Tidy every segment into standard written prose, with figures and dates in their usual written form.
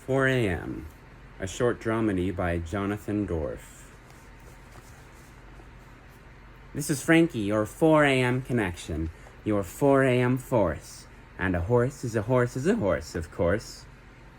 4 a.m., a short dramedy by Jonathan Dorff. This is Frankie, your 4 a.m. connection, your 4 a.m. force. And a horse is a horse is a horse, of course.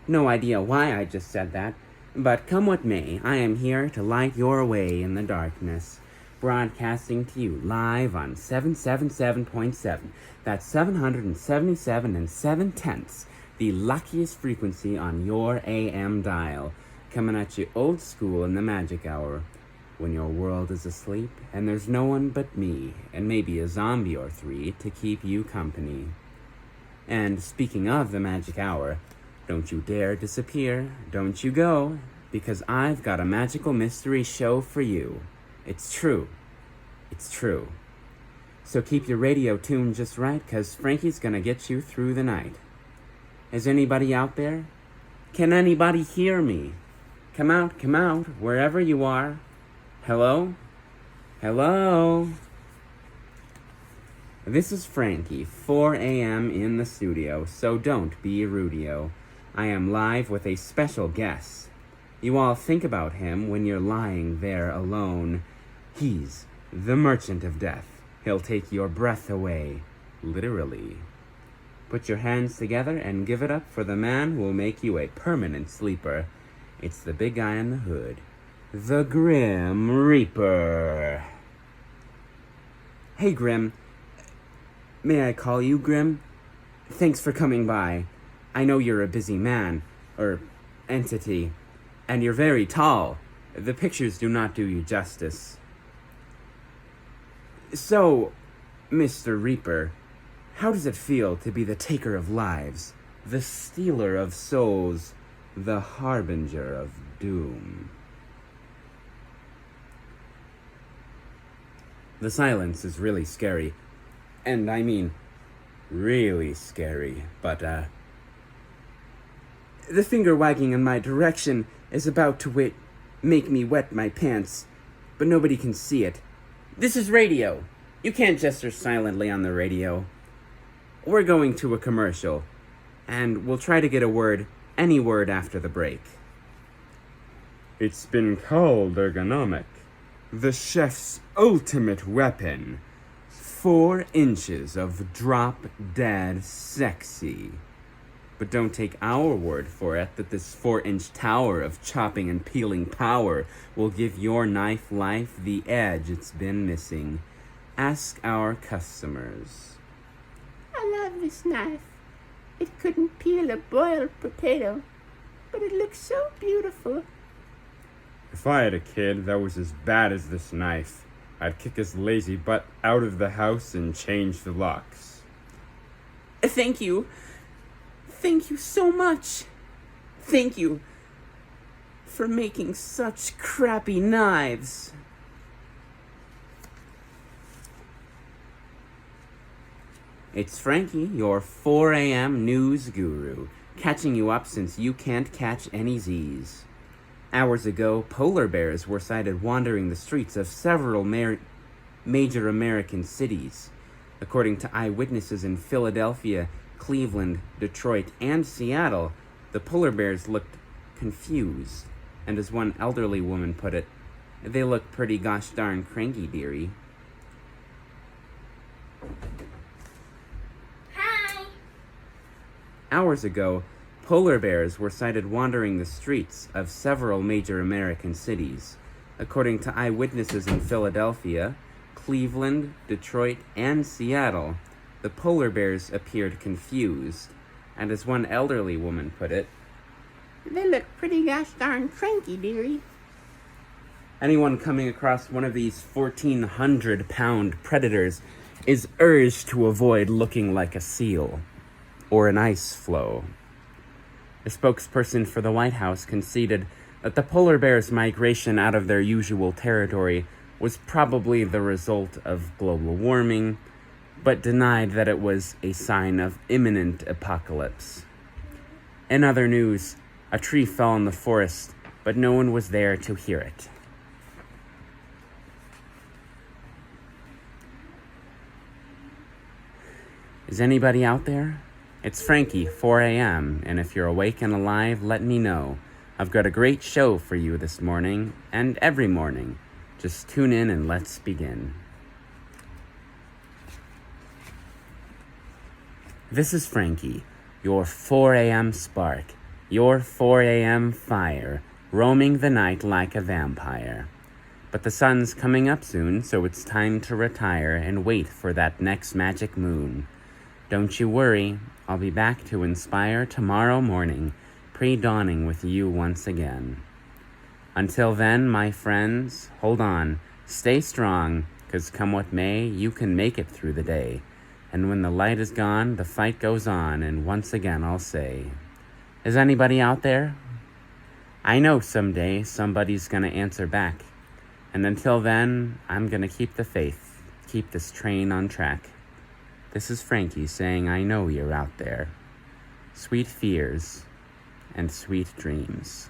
No idea why I just said that, but come what may, I am here to light your way in the darkness, broadcasting to you live on 777.7. That's 777 and 7/10, the luckiest frequency on your AM dial, coming at you old school in the magic hour, when your world is asleep and there's no one but me, and maybe a zombie or three to keep you company. And speaking of the magic hour, don't you dare disappear, don't you go, because I've got a magical mystery show for you. It's true. It's true. So keep your radio tuned just right, because Frankie's gonna get you through the night. Is anybody out there? Can anybody hear me? Come out, wherever you are. Hello? Hello? This is Frankie, 4 a.m. in the studio, so don't be a rudio. I am live with a special guest. You all think about him when you're lying there alone. He's the merchant of death. He'll take your breath away, literally. Put your hands together and give it up for the man who will make you a permanent sleeper. It's the big guy in the hood, the Grim Reaper. Hey, Grim. May I call you Grim? Thanks for coming by. I know you're a busy man, or entity, and you're very tall. The pictures do not do you justice. So, Mr. Reaper, how does it feel to be the taker of lives, the stealer of souls, the harbinger of doom? The silence is really scary. And I mean, really scary, but, the finger wagging in my direction is about to make me wet my pants, but nobody can see it. This is radio. You can't gesture silently on the radio. We're going to a commercial, and we'll try to get any word after the break. It's been called ergonomic, the chef's ultimate weapon. 4 inches of drop-dead sexy. But don't take our word for it that this 4-inch tower of chopping and peeling power will give your knife life the edge it's been missing. Ask our customers. I love this knife. It couldn't peel a boiled potato, but it looks so beautiful. If I had a kid that was as bad as this knife, I'd kick his lazy butt out of the house and change the locks. Thank you. Thank you so much. Thank you for making such crappy knives. It's Frankie, your 4 a.m. news guru, catching you up since you can't catch any Z's. Hours ago, polar bears were sighted wandering the streets of several major American cities. According to eyewitnesses in Philadelphia, Cleveland, Detroit, and Seattle, the polar bears looked confused, and as one elderly woman put it, they look pretty gosh darn cranky, dearie. Hi! Hours ago, polar bears were sighted wandering the streets of several major American cities. According to eyewitnesses in Philadelphia, Cleveland, Detroit, and Seattle, the polar bears appeared confused, and as one elderly woman put it, They look pretty gosh darn cranky, dearie. anyone coming across one of these 1,400-pound predators is urged to avoid looking like a seal or an ice floe. A spokesperson for the White House conceded that the polar bears' migration out of their usual territory was probably the result of global warming, but denied that it was a sign of imminent apocalypse. In other news, a tree fell in the forest, but no one was there to hear it. Is anybody out there? It's Frankie, 4 a.m., and if you're awake and alive, let me know. I've got a great show for you this morning, and every morning. Just tune in and let's begin. This is Frankie, your 4 a.m. spark, your 4 a.m. fire, roaming the night like a vampire. But the sun's coming up soon, so it's time to retire and wait for that next magic moon. Don't you worry, I'll be back to inspire tomorrow morning, pre-dawning with you once again. Until then, my friends, hold on, stay strong, 'cause come what may, you can make it through the day. And when the light is gone, the fight goes on, and once again I'll say, is anybody out there? I know someday somebody's gonna answer back. And until then, I'm gonna keep the faith, keep this train on track. This is Frankie saying I know you're out there. Sweet fears and sweet dreams.